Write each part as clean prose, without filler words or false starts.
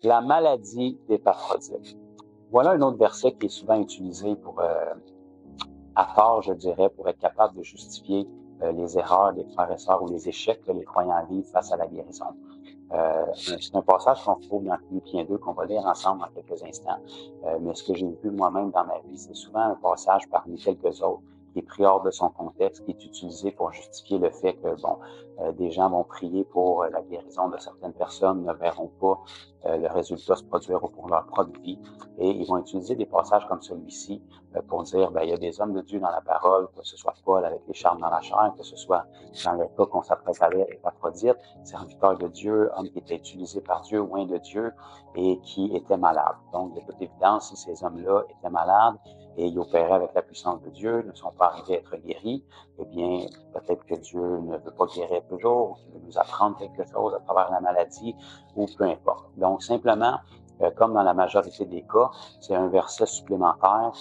La maladie d'Épaphrodite. Voilà un autre verset qui est souvent utilisé pour, à tort, je dirais, pour être capable de justifier les erreurs des frères et sœurs ou les échecs que les croyants vivent face à la guérison. C'est un passage qu'on trouve dans Philippiens 2 qu'on va lire ensemble dans quelques instants. Mais ce que j'ai vu moi-même dans ma vie, c'est souvent un passage parmi quelques autres qui est pris hors de son contexte, qui est utilisé pour justifier le fait que, des gens vont prier pour la guérison de certaines personnes, ne verront pas le résultat se produire pour leur propre vie. Et ils vont utiliser des passages comme celui-ci pour dire, il y a des hommes de Dieu dans la parole, que ce soit Paul avec les charmes dans la chair, que ce soit dans le cas qu'on s'apprête à lire Épaphrodite, serviteur de Dieu, homme qui était utilisé par Dieu, oint de Dieu, et qui était malade. Donc, de toute évidence, si ces hommes-là étaient malades et ils opéraient avec la puissance de Dieu, ne sont pas arrivés à être guéris, eh bien, peut-être que Dieu ne veut pas guérir toujours, ou qu'il veut nous apprendre quelque chose à travers la maladie, ou peu importe. Donc, simplement, comme dans la majorité des cas, c'est un verset supplémentaire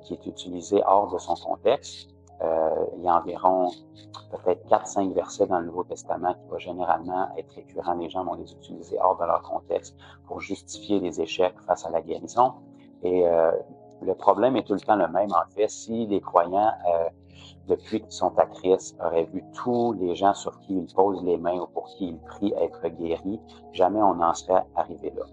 qui est utilisé hors de son contexte. Il y a environ peut-être 4-5 versets dans le Nouveau Testament qui vont généralement être récurrents. Les gens vont les utiliser hors de leur contexte pour justifier les échecs face à la guérison. Et le problème est tout le temps le même. En fait, si les croyants, depuis qu'ils sont à Christ, auraient vu tous les gens sur qui ils posent les mains ou pour qui ils prient être guéris, jamais on n'en serait arrivé là.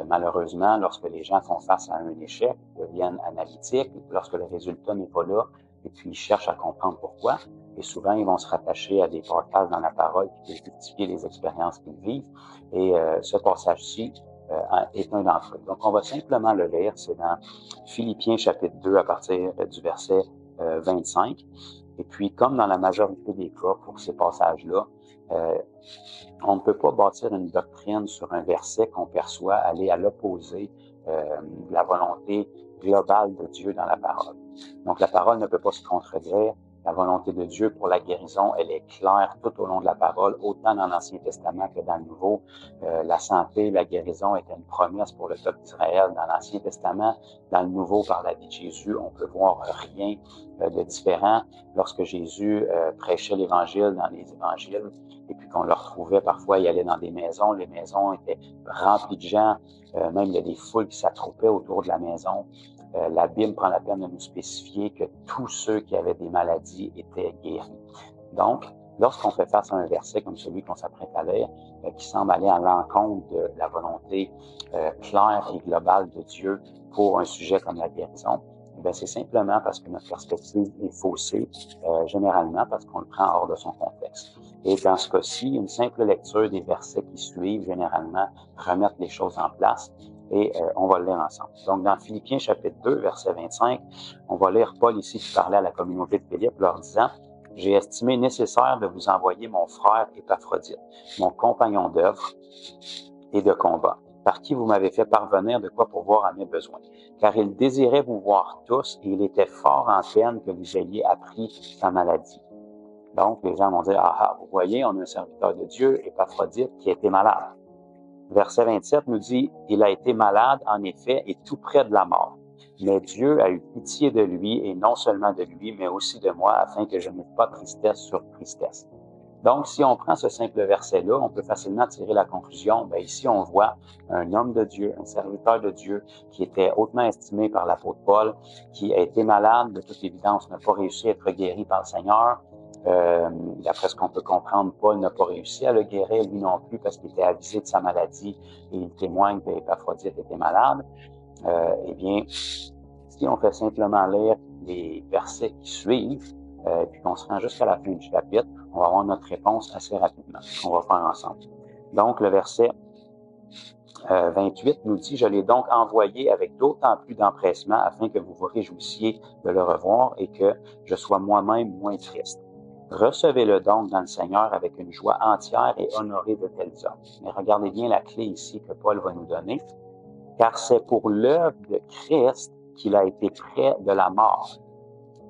Malheureusement, lorsque les gens font face à un échec, ils deviennent analytiques, lorsque le résultat n'est pas là, et puis ils cherchent à comprendre pourquoi. Et souvent, ils vont se rattacher à des passages dans la parole qui peuvent justifier les expériences qu'ils vivent. Et ce passage-ci est un d'entre eux. Donc, on va simplement le lire. C'est dans Philippiens chapitre 2 à partir du verset 25. Et puis, comme dans la majorité des cas pour ces passages-là, on ne peut pas bâtir une doctrine sur un verset qu'on perçoit aller à l'opposé de la volonté globale de Dieu dans la parole. Donc, la parole ne peut pas se contredire. La volonté de Dieu pour la guérison, elle est claire tout au long de la parole, autant dans l'Ancien Testament que dans le Nouveau. La santé, la guérison était une promesse pour le peuple d'Israël dans l'Ancien Testament. Dans le Nouveau, par la vie de Jésus, on peut voir rien de différent. Lorsque Jésus prêchait l'Évangile dans les évangiles, et puis qu'on le retrouvait parfois, il allait dans des maisons, les maisons étaient remplies de gens, même il y a des foules qui s'attroupaient autour de la maison. La Bible prend la peine de nous spécifier que tous ceux qui avaient des maladies étaient guéris. Donc, lorsqu'on fait face à un verset comme celui qu'on s'apprête à lire, qui semble aller à l'encontre de la volonté claire et globale de Dieu pour un sujet comme la guérison, c'est simplement parce que notre perspective est faussée, généralement parce qu'on le prend hors de son contexte. Et dans ce cas-ci, une simple lecture des versets qui suivent, généralement, remettent les choses en place. Et on va le lire ensemble. Donc, dans Philippiens chapitre 2, verset 25, on va lire Paul ici qui parlait à la communauté de Philippe, leur disant « J'ai estimé nécessaire de vous envoyer mon frère Épaphrodite, mon compagnon d'œuvre et de combat, par qui vous m'avez fait parvenir de quoi pourvoir à mes besoins. Car il désirait vous voir tous et il était fort en peine que vous ayez appris sa maladie. » Donc, les gens vont dire « Ah, vous voyez, on a un serviteur de Dieu, Épaphrodite, qui a été malade. » Verset 27 nous dit, « Il a été malade, en effet, et tout près de la mort. Mais Dieu a eu pitié de lui, et non seulement de lui, mais aussi de moi, afin que je n'aie pas tristesse sur tristesse. » Donc, si on prend ce simple verset-là, on peut facilement tirer la conclusion, ici on voit un homme de Dieu, un serviteur de Dieu, qui était hautement estimé par l'apôtre Paul, qui a été malade, de toute évidence, n'a pas réussi à être guéri par le Seigneur. D'après ce qu'on peut comprendre, Paul n'a pas réussi à le guérir, lui non plus, parce qu'il était avisé de sa maladie et il témoigne qu'Épaphrodite était malade. Eh bien, si on fait simplement lire les versets qui suivent, puis qu'on se rend jusqu'à la fin du chapitre, on va avoir notre réponse assez rapidement, qu'on va faire ensemble. Donc, le verset 28 nous dit « Je l'ai donc envoyé avec d'autant plus d'empressement afin que vous vous réjouissiez de le revoir et que je sois moi-même moins triste. Recevez-le donc dans le Seigneur avec une joie entière et honorez de tels hommes. » Mais regardez bien la clé ici que Paul va nous donner. « Car c'est pour l'œuvre de Christ qu'il a été près de la mort. »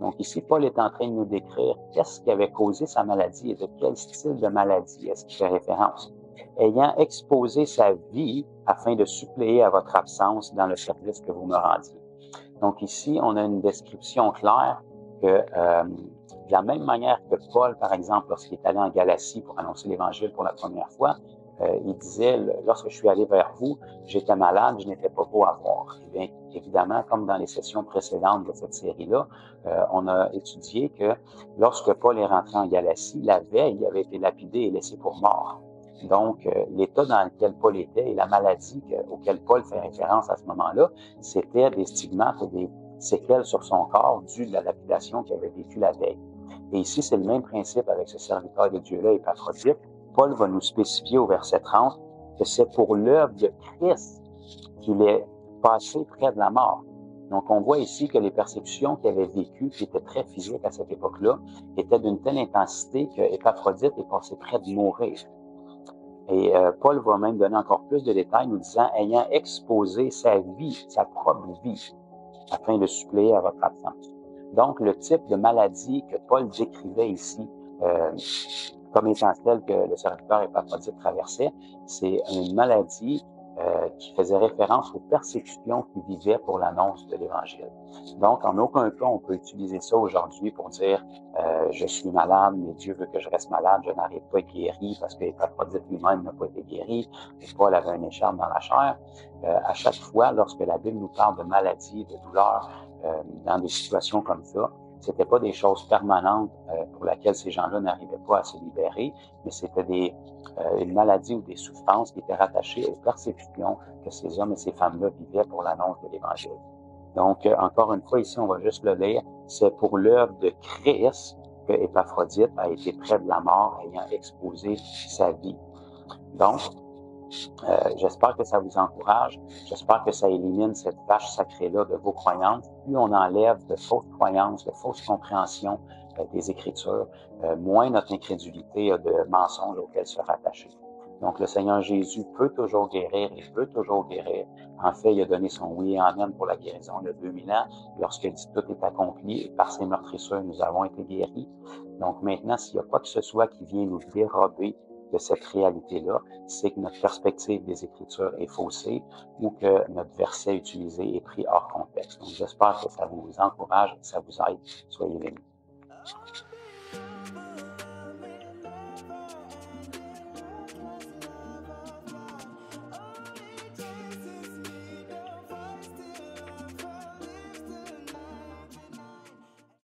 Donc ici, Paul est en train de nous décrire qu'est-ce qui avait causé sa maladie et de quel style de maladie est-ce qu'il fait référence. Ayant exposé sa vie afin de suppléer à votre absence dans le service que vous me rendiez. Donc ici, on a une description claire que de la même manière que Paul, par exemple, lorsqu'il est allé en Galatie pour annoncer l'Évangile pour la première fois, il disait, lorsque je suis allé vers vous, j'étais malade, je n'étais pas beau à voir. Eh bien, évidemment, comme dans les sessions précédentes de cette série-là, on a étudié que lorsque Paul est rentré en Galatie, la veille, il avait été lapidé et laissé pour mort. Donc, l'état dans lequel Paul était et la maladie auquel Paul fait référence à ce moment-là, c'était des stigmates et des séquelles sur son corps dues de la lapidation qu'il avait vécue la veille. Et ici, c'est le même principe avec ce serviteur de Dieu-là, Épaphrodite. Paul va nous spécifier au verset 30 que c'est pour l'œuvre de Christ qu'il est passé près de la mort. Donc, on voit ici que les persécutions qu'il avait vécues, qui étaient très physiques à cette époque-là, étaient d'une telle intensité que Épaphrodite est passé près de mourir. Et Paul va même donner encore plus de détails, nous disant, ayant exposé sa vie, sa propre vie, afin de suppléer à votre absence. Donc, le type de maladie que Paul décrivait ici, comme étant celle que le serviteur Épaphrodite traversait, c'est une maladie qui faisait référence aux persécutions qu'il vivait pour l'annonce de l'Évangile. Donc, en aucun cas, on peut utiliser ça aujourd'hui pour dire je suis malade, mais Dieu veut que je reste malade, je n'arrive pas à être guéri parce que Épaphrodite lui-même n'a pas été guéri, et Paul avait un écharpe dans la chair. À chaque fois, lorsque la Bible nous parle de maladie, de douleur, dans des situations comme ça, c'était pas des choses permanentes pour lesquelles ces gens-là n'arrivaient pas à se libérer, mais c'était une maladie ou des souffrances qui étaient rattachées aux persécutions que ces hommes et ces femmes-là vivaient pour l'annonce de l'Évangile. Donc, encore une fois, ici, on va juste le lire. C'est pour l'œuvre de Christ que Épaphrodite a été près de la mort, ayant exposé sa vie. Donc, j'espère que ça vous encourage. J'espère que ça élimine cette vache sacrée-là de vos croyances. Plus on enlève de fausses croyances, de fausses compréhensions des Écritures, moins notre incrédulité a de mensonges auxquels se rattacher. Donc, le Seigneur Jésus peut toujours guérir, il veut toujours guérir. En fait, il a donné son oui et amen pour la guérison il y a 2000 ans, lorsqu'il dit tout est accompli, et par ses meurtrissures, nous avons été guéris. Donc maintenant, s'il n'y a pas que ce soit qui vient nous dérober de cette réalité-là, c'est que notre perspective des Écritures est faussée ou que notre verset utilisé est pris hors contexte. Donc, j'espère que ça vous encourage, que ça vous aide. Soyez bénis.